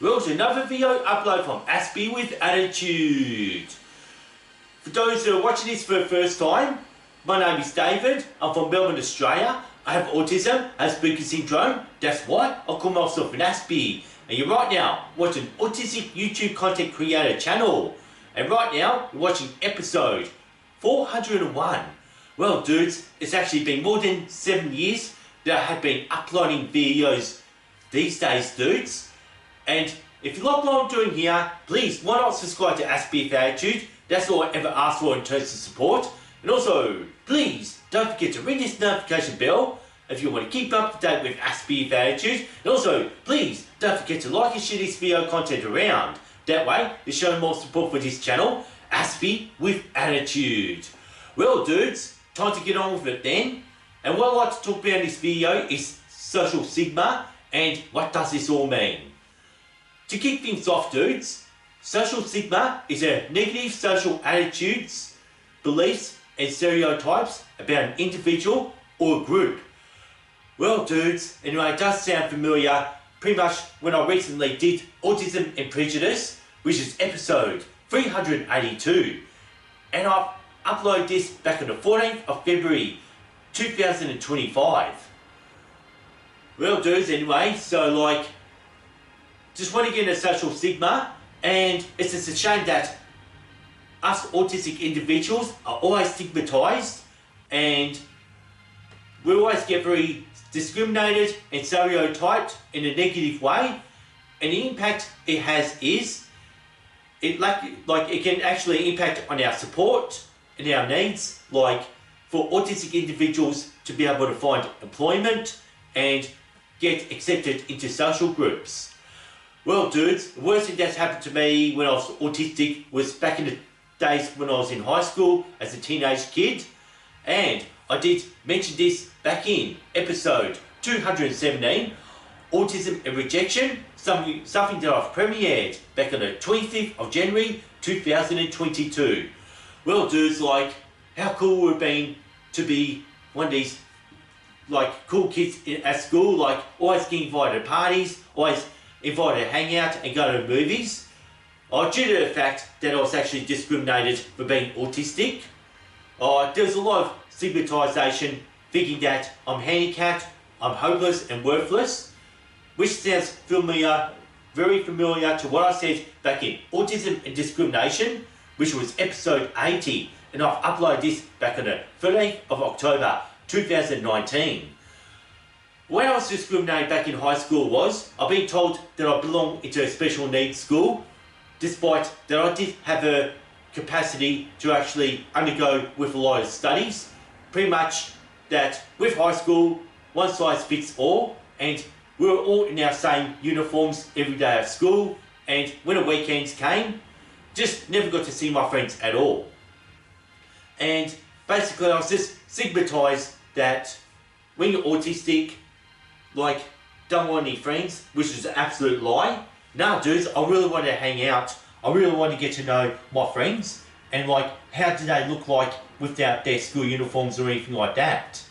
Well, it's another video upload from Aspie with Attitude. For those who are watching this for the first time, my name is David. I'm from Melbourne, Australia. I have autism, Asperger's syndrome. That's why I call myself an Aspie. And you're right now watching Autistic YouTube Content Creator channel. And right now, you're watching episode 401. Well, dudes, it's actually been more than 7 years that I have been uploading videos these days, dudes. And if you like what I'm doing here, please, why not subscribe to Aspie with Attitude? That's all I ever ask for in terms of support. And also, please, don't forget to ring this notification bell if you want to keep up to date with Aspie with Attitude. And also, please, don't forget to like and share this video content around. That way, you're showing more support for this channel, Aspie with Attitude. Well, dudes, time to get on with it then. And what I'd like to talk about in this video is social stigma and what does this all mean. To kick things off, dudes, social stigma is a negative social attitudes, beliefs and stereotypes about an individual or a group. Well, dudes, anyway, it does sound familiar pretty much when I recently did Autism and Prejudice, which is episode 382. And I've uploaded this back on the 14th of February 2025. Well, dudes, anyway, so just want to get into social stigma, and it's just a shame that us autistic individuals are always stigmatized, and we always get very discriminated and stereotyped in a negative way. And the impact it has is it can actually impact on our support and our needs, like for autistic individuals to be able to find employment and get accepted into social groups. Well, dudes, the worst thing that's happened to me when I was autistic was back in the days when I was in high school as a teenage kid. And I did mention this back in episode 217, Autism and Rejection, something that I've premiered back on the 25th of January 2022. Well, dudes, how cool would it have been to be one of these cool kids at school, always getting invited to parties, always invited to hang out and go to movies. Due to the fact that I was actually discriminated for being autistic, there was a lot of stigmatisation, thinking that I'm handicapped, I'm hopeless and worthless, which sounds familiar, very familiar to what I said back in Autism and Discrimination, which was episode 80, and I've uploaded this back on the 13th of October 2019. When I was discriminated back in high school was, I've been told that I belong into a special needs school, despite that I did have a capacity to actually undergo with a lot of studies. Pretty much that with high school, one size fits all, and we were all in our same uniforms every day at school, and when the weekends came, just never got to see my friends at all. And basically I was just stigmatised that when you're autistic, don't want any friends, which is an absolute lie. Nah, dudes, I really want to hang out. I really want to get to know my friends and how do they look like without their school uniforms or anything like that.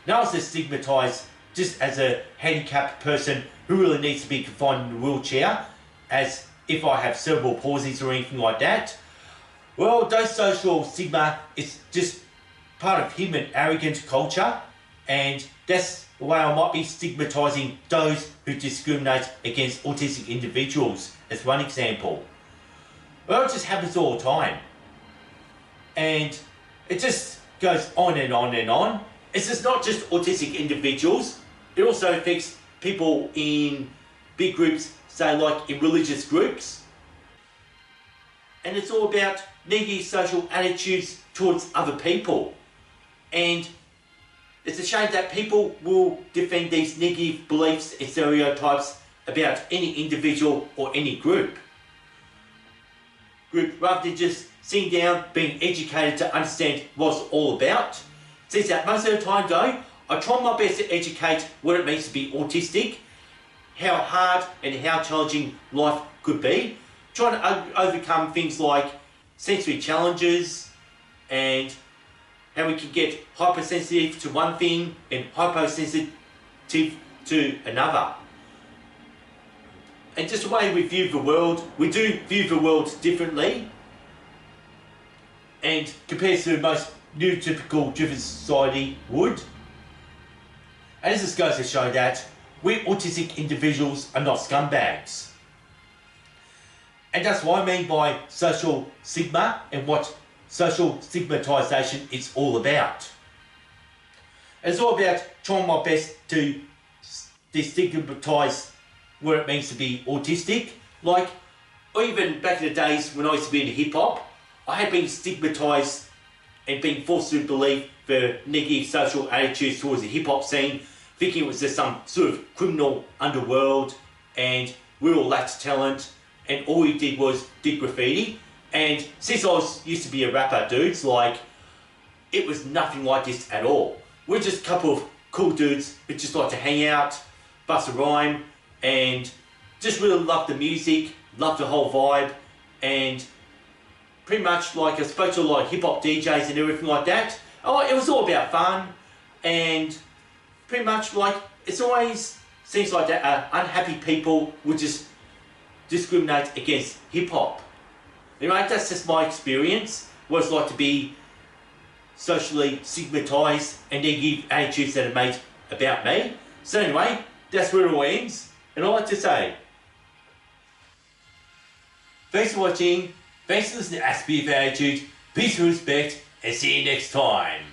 Now I was just stigmatised just as a handicapped person who really needs to be confined in a wheelchair, as if I have cerebral palsy or anything like that. Well, those social stigma is just part of human arrogant culture, and that's the way I might be stigmatising those who discriminate against autistic individuals as one example. Well, it just happens all the time. And it just goes on and on and on. It's just not just autistic individuals, it also affects people in big groups, say in religious groups. And it's all about negative social attitudes towards other people. And it's a shame that people will defend these negative beliefs and stereotypes about any individual or any group, rather than just sitting down, being educated to understand what it's all about. Since that most of the time though, I try my best to educate what it means to be autistic, how hard and how challenging life could be, trying to overcome things like sensory challenges and how we can get hypersensitive to one thing and hypersensitive to another. and just the way we view the world. We do view the world differently, and compared to most neurotypical driven society would. And this just goes to show that we autistic individuals are not scumbags. And that's what I mean by social stigma and what social stigmatisation is all about. It's all about trying my best to destigmatise what it means to be autistic. Like, even back in the days when I used to be into hip hop, I had been stigmatised and been forced to believe the negative social attitudes towards the hip hop scene, thinking it was just some sort of criminal underworld and we all lacked talent and all we did was did graffiti. And since used to be a rapper, dudes, like, it was nothing like this at all. We're just a couple of cool dudes who just like to hang out, bust a rhyme, and just really love the music, love the whole vibe, and pretty much like I spoke to a lot of hip hop DJs and everything like that. Oh, it was all about fun, and pretty much like it's always seems like that unhappy people would just discriminate against hip hop. Anyway, that's just my experience. What it's like to be socially stigmatised and negative attitudes that are made about me. So anyway, that's where it all ends. And I like to say, thanks for watching, thanks for listening to Aspie of Attitude, peace and respect, and see you next time.